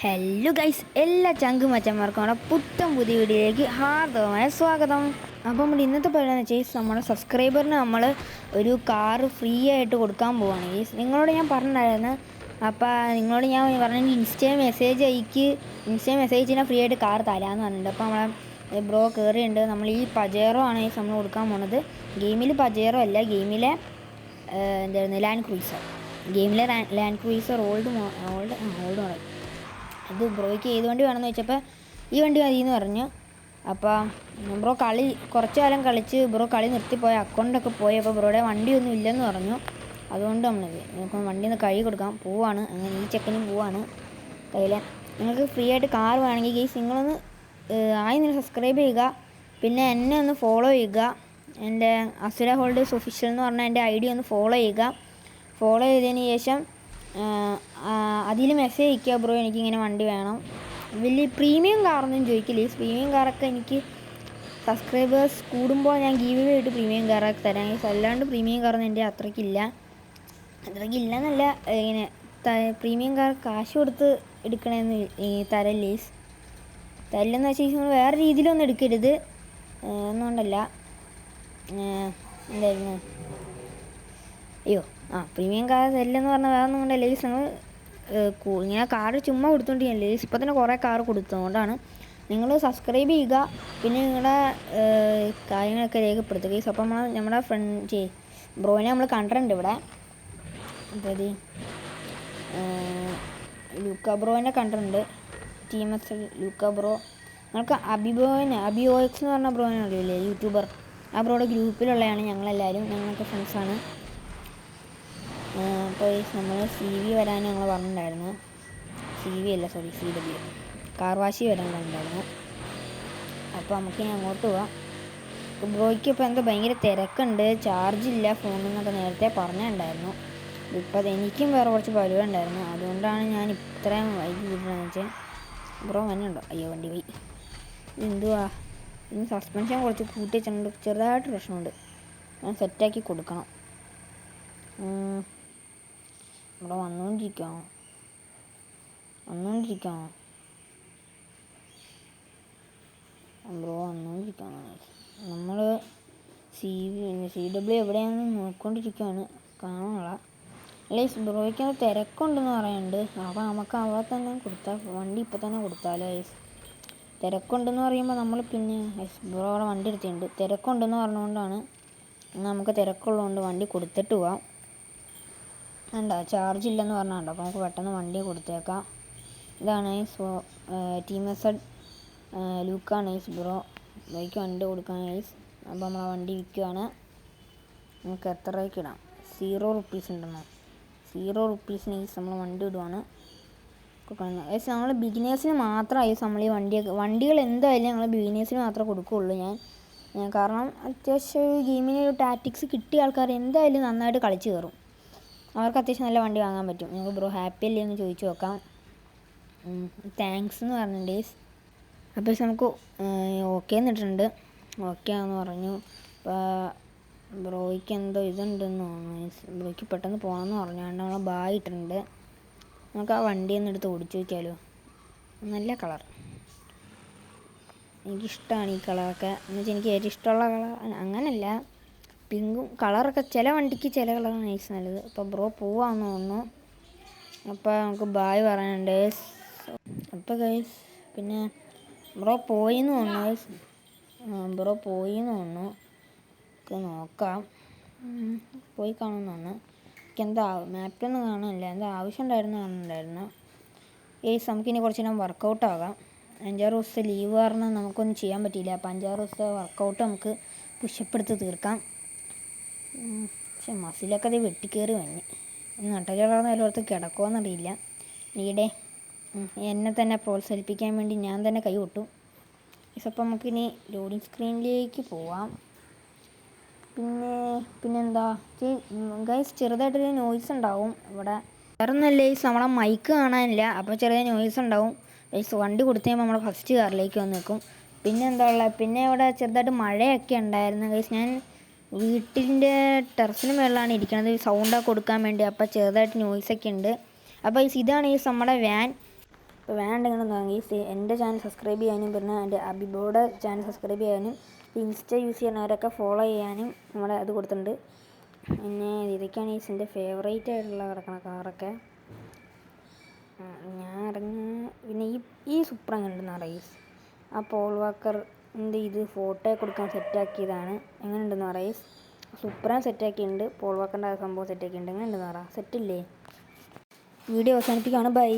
Hello guys, എല്ലാ ചങ്ക് മച്ചന്മാർക്കും നമ്മുടെ പുത്തൻ പുതിയ വീഡിയോയിലേക്ക് ഹാർദവമായ സ്വാഗതം. അപ്പം നമ്മുടെ ഇന്നത്തെ പറയുന്നത് വെച്ചാൽ നമ്മുടെ സബ്സ്ക്രൈബറിന് നമ്മൾ ഒരു കാറ് ഫ്രീ ആയിട്ട് കൊടുക്കാൻ പോവുകയാണ് ഗൈസ്. നിങ്ങളോട് ഞാൻ പറഞ്ഞിട്ടുണ്ടായിരുന്നു. അപ്പോൾ നിങ്ങളോട് ഞാൻ പറഞ്ഞെങ്കിൽ ഇൻസ്റ്റയിൽ മെസ്സേജ് അയച്ചാൽ ഫ്രീ ആയിട്ട് കാർ തരാമെന്ന് പറഞ്ഞിട്ടുണ്ട്. അപ്പോൾ നമ്മളെ ബ്രോ കയറിയുണ്ട്. നമ്മൾ ഈ പജേറോ ആണ് ഗൈസ് നമ്മൾ കൊടുക്കാൻ പോണത്. ഗെയിമിൽ പജേറോ അല്ല, ഗെയിമിലെ എന്തായിരുന്നു ലാൻഡ് ക്രൂയിസർ. ഗെയിമിലെ ലാൻഡ് ക്രൂയിസർ ഓൾഡ് മോഡൽ. ഇത് ബ്രോയ്ക്ക് ഏത് വണ്ടി വേണമെന്ന് വെച്ചപ്പോൾ ഈ വണ്ടി മതി എന്ന് പറഞ്ഞു. അപ്പോൾ ബ്രോ കുറച്ച് കാലം കളിച്ച് ബ്രോ കളി നിർത്തിപ്പോയ അക്കൗണ്ടൊക്കെ പോയി. അപ്പോൾ ബ്രോയുടെ വണ്ടിയൊന്നും ഇല്ലെന്ന് പറഞ്ഞു. അതുകൊണ്ട് നമുക്ക് വണ്ടി ഒന്ന് കഴുകി കൊടുക്കാം പോവാണ്. അങ്ങനെ ഈ ചെക്കനും പോവാണ് കയ്യിൽ. നിങ്ങൾക്ക് ഫ്രീ ആയിട്ട് കാർ വേണമെങ്കിൽ ഗെയ്സ് നിങ്ങളൊന്ന് ആയി സബ്സ്ക്രൈബ് ചെയ്യുക. പിന്നെ എന്നെ ഒന്ന് ഫോളോ ചെയ്യുക. എൻ്റെ അസുര ഹോൾഡേഴ്സ് ഒഫീഷ്യൽ എന്ന് പറഞ്ഞാൽ എൻ്റെ ഐ ഡി ഒന്ന് ഫോളോ ചെയ്യുക. ഫോളോ ചെയ്തതിന് ശേഷം അതിൽ മെസ്സേജ് അയക്കുക, ബ്രോ എനിക്കിങ്ങനെ വണ്ടി വേണം. വലിയ പ്രീമിയം കാറൊന്നും ചോദിക്കില്ല. ഈ പ്രീമിയം കാറൊക്കെ എനിക്ക് സബ്സ്ക്രൈബേഴ്സ് കൂടുമ്പോൾ ഞാൻ ഗീവ് അവേ ആയിട്ട് പ്രീമിയം കാറൊക്കെ തരാം. അല്ലാണ്ട് പ്രീമിയം കാറൊന്നും എൻ്റെ അത്രയ്ക്കില്ല എന്നല്ല. ഇങ്ങനെ പ്രീമിയം കാർ കാശ് കൊടുത്ത് എടുക്കണമെന്ന് തരില്ലെന്ന് വെച്ചാൽ നിങ്ങൾ വേറെ രീതിയിലൊന്നും എടുക്കരുത് എന്നുകൊണ്ടല്ല. എന്തായിരുന്നു പ്രീമിയം കാർ തരില്ലെന്ന് പറഞ്ഞാൽ വേറെ ഒന്നും കൊണ്ടല്ല. നിങ്ങൾ ഇങ്ങനെ കാറ് ചുമ്മാ കൊടുത്തോണ്ടിരിക്കല്ലേ. ഇപ്പോൾ തന്നെ കുറേ കാർ കൊടുത്തതുകൊണ്ടാണ്. നിങ്ങൾ സബ്സ്ക്രൈബ് ചെയ്യുക. പിന്നെ നിങ്ങളുടെ കാര്യങ്ങളൊക്കെ രേഖപ്പെടുത്തുക. അപ്പം നമ്മുടെ ബ്രോനെ നമ്മൾ കണ്ടിട്ടുണ്ട് ഇവിടെ. അതായത് ലൂക്ക ബ്രോനെ കണ്ടിട്ടുണ്ട്. TMS ലൂക്ക ബ്രോ. നിങ്ങൾക്ക് അബിഒഎക്സ് എന്ന് പറഞ്ഞ ബ്രോനെ അറിയില്ലേ, യൂട്യൂബർ. ആ ബ്രോയുടെ ഗ്രൂപ്പിലുള്ളതാണ് ഞങ്ങളെല്ലാവരും. ഞങ്ങളൊക്കെ ഫ്രണ്ട്സാണ്. അപ്പോൾ നമ്മൾ CV വരാൻ ഞങ്ങൾ പറഞ്ഞിട്ടുണ്ടായിരുന്നു. CW കാർവാശി വരാൻ പറഞ്ഞിട്ടുണ്ടായിരുന്നു. അപ്പോൾ നമുക്ക് ഇനി അങ്ങോട്ട് പോവാം. ബ്രോയ്ക്ക് ഇപ്പോൾ എന്തോ ഭയങ്കര തിരക്കുണ്ട്, ചാർജില്ല ഫോണിന്നൊക്കെ നേരത്തെ പറഞ്ഞിട്ടുണ്ടായിരുന്നു. ഇപ്പോൾ എനിക്കും വേറെ കുറച്ച് പരിപാടി ഉണ്ടായിരുന്നു. അതുകൊണ്ടാണ് ഞാൻ ഇത്രയും വൈകി കിട്ടണമെന്ന് വെച്ചാൽ. ബ്രോ വന്നുണ്ടോ? അയ്യോ വണ്ടി പോയി. ഇതെന്തുവാ ഇന്ന് സസ്പെൻഷൻ കുറച്ച് കൂട്ടി വെച്ചിട്ടുണ്ട്. ചെറുതായിട്ട് പ്രശ്നമുണ്ട്. ഞാൻ സെറ്റാക്കി കൊടുക്കണം. ഇവിടെ വന്നുകൊണ്ടിരിക്കുകയാണോ? ബ്രോ വന്നുകൊണ്ടിരിക്കുകയാണോ? നമ്മൾ CW എവിടെയാണെന്ന് നോക്കിക്കൊണ്ടിരിക്കുകയാണ്. കാണാനുള്ള ബ്രോയ്ക്ക് തിരക്കുണ്ടെന്ന് പറയുന്നുണ്ട്. അപ്പോൾ നമുക്ക് അവിടെ തന്നെ കൊടുത്താൽ വണ്ടി ഇപ്പം തന്നെ കൊടുത്താലോ? തിരക്കുണ്ടെന്ന് പറയുമ്പോൾ നമ്മൾ പിന്നെ ബ്രോ അവിടെ വണ്ടി എടുത്തിട്ടുണ്ട്. തിരക്കുണ്ടെന്ന് പറഞ്ഞുകൊണ്ടാണ്. നമുക്ക് തിരക്കുള്ളതുകൊണ്ട് വണ്ടി കൊടുത്തിട്ട് പോവാം. ചാർജ് ഇല്ലെന്ന് പറഞ്ഞാൽ അപ്പോൾ നമുക്ക് പെട്ടെന്ന് വണ്ടി കൊടുത്തേക്കാം. ഇതാണ് TMS ലൂക്കാണ് ബ്രോ. ബൈക്ക് വണ്ടി കൊടുക്കാൻ അപ്പോൾ നമ്മളെ വണ്ടി വിൽക്കുകയാണ്. നമുക്ക് എത്ര രൂപയ്ക്ക് ഇടാം? 0 റുപ്പീസ് ഉണ്ടെന്നോ? 0 റുപ്പീസിന് നമ്മൾ വണ്ടി ഇടുവാണ്. നമ്മൾ ബിഗിനേഴ്സിന് മാത്രമായി നമ്മൾ ഈ വണ്ടികൾ എന്തായാലും ഞങ്ങൾ ബിഗിനേഴ്സിന് മാത്രമേ കൊടുക്കുകയുള്ളൂ. ഞാൻ കാരണം അത്യാവശ്യം ഗെയിമിന് ഒരു ടാറ്റിക്സ് കിട്ടിയ ആൾക്കാർ എന്തായാലും നന്നായിട്ട് കളിച്ച് കയറും. അവർക്ക് അത്യാവശ്യം നല്ല വണ്ടി വാങ്ങാൻ പറ്റും. ഞങ്ങൾക്ക് ബ്രോ ഹാപ്പി അല്ലേ എന്ന് ചോദിച്ചു നോക്കാം. താങ്ക്സ് എന്ന് പറഞ്ഞിട്ടുണ്ട്. അപ്പോൾ നമുക്ക് ഓക്കെ എന്നിട്ടുണ്ട്. ഓക്കെ ആണെന്ന് പറഞ്ഞു. അപ്പോൾ ബ്രോയ്ക്ക് എന്തോ ഇതുണ്ടെന്ന് തോന്നുന്നു. ബ്രോയ്ക്ക് പെട്ടെന്ന് പോകണമെന്ന് പറഞ്ഞുകൊണ്ട് നമ്മളെ ബായ് ഇട്ടിട്ടുണ്ട്. നമുക്ക് ആ വണ്ടി ഒന്ന് എടുത്ത് ഓടിച്ചു നോക്കിയാലോ? നല്ല കളർ, എനിക്കിഷ്ടമാണ് ഈ കളറൊക്കെ. എന്ന് വെച്ചാൽ എനിക്ക് ഏറ്റവും ഇഷ്ടമുള്ള കളർ അങ്ങനല്ല, പിങ്കും കളറൊക്കെ ചില വണ്ടിക്ക് ചില കളർ നൈസ് നല്ലത്. അപ്പോൾ ബ്രോ പോവാമെന്ന് തോന്നുന്നു. അപ്പോൾ നമുക്ക് ബായ് പറയാനുണ്ട്. അപ്പോൾ ഗൈസ് പിന്നെ ബ്രോ പോയിന്ന് തോന്നുന്നു. നമുക്ക് നോക്കാം. പോയി കാണുമെന്ന് തോന്നുന്നു. എനിക്കെന്താ മാപ്പിലൊന്നും കാണാനില്ല. എന്താ ആവശ്യം കാണുന്നുണ്ടായിരുന്നു. നമുക്കിനി കുറച്ച് നേരം വർക്കൗട്ട് ആകാം. 5-6 ദിവസത്തെ ലീവ് കാരണം നമുക്കൊന്നും ചെയ്യാൻ പറ്റിയില്ല. അപ്പോൾ 5-6 ദിവസത്തെ വർക്കൗട്ട് നമുക്ക് പുഷപ്പ് എടുത്ത് തീർക്കാം. പക്ഷെ മസിലൊക്കെ അത് വെട്ടിക്കയറി വന്ന് നട്ടചടർന്ന് എല്ലായിടത്ത് കിടക്കുമെന്നറിയില്ല. ഈടെ എന്നെ തന്നെ പ്രോത്സാഹിപ്പിക്കാൻ വേണ്ടി ഞാൻ തന്നെ കൈ കൊട്ടും. അപ്പോൾ നമുക്കിനി ലോഡിങ് സ്ക്രീനിലേക്ക് പോവാം. പിന്നെന്താ ഗൈസ്, ചെറുതായിട്ടൊരു നോയ്സ് ഉണ്ടാവും ഇവിടെ. വേറെ ഒന്നുമല്ല, നമ്മളെ മൈക്ക് കാണാനില്ല. അപ്പോൾ ചെറിയ നോയ്സ് ഉണ്ടാവും. വണ്ടി കൊടുത്തു കഴിയുമ്പോൾ നമ്മൾ ഫസ്റ്റ് കാറിലേക്ക് വന്ന് നിൽക്കും. പിന്നെ എന്താ ഉള്ളത്, പിന്നെ ഇവിടെ ചെറുതായിട്ട് മഴയൊക്കെ ഉണ്ടായിരുന്നു ഗൈസ്. ഞാൻ വീട്ടിൻ്റെ ടെറസിന് മുകളിലാണ് ഇരിക്കുന്നത് സൗണ്ടൊക്കെ കൊടുക്കാൻ വേണ്ടി. അപ്പോൾ ചെറുതായിട്ട് നോയ്സൊക്കെ ഉണ്ട്. അപ്പോൾ ഇതാണ് നമ്മുടെ വാൻ. ഇപ്പോൾ വേണ്ടെങ്കിൽ ഗൈസ് എൻ്റെ ചാനൽ സബ്സ്ക്രൈബ് ചെയ്യാനും പിന്നെ എൻ്റെ അബിബോയുടെ ചാനൽ സബ്സ്ക്രൈബ് ചെയ്യാനും ഇൻസ്റ്റ യൂസ് ചെയ്യുന്നവരൊക്കെ ഫോളോ ചെയ്യാനും നമ്മൾ അത് കൊടുത്തിട്ടുണ്ട്. പിന്നെ ഇതൊക്കെയാണ് ഗൈസ് എൻ്റെ ഫേവറേറ്റ് ആയിട്ടുള്ള കിടക്കുന്ന കാറൊക്കെ. ഞാൻ ഇറങ്ങി പിന്നെ ഈ സുപ്ര കണ്ടെന്ന് ഗൈസ്. ആ പോൾ വാക്കറിൻ്റെ ഇത് ഫോട്ടോ കൊടുക്കാൻ സെറ്റാക്കിയതാണ്. എങ്ങനെയുണ്ടെന്ന് പറയും. സുപ്ര സെറ്റാക്കിയിട്ടുണ്ട്, പോൾ വാക്കറിൻ്റെ ആ സംഭവം സെറ്റാക്കിയിട്ടുണ്ട്. എങ്ങനെയുണ്ടെന്ന് പറയാം, സെറ്റില്ലേ? വീഡിയോ അവസാനിപ്പിക്കുകയാണ്. ബൈ.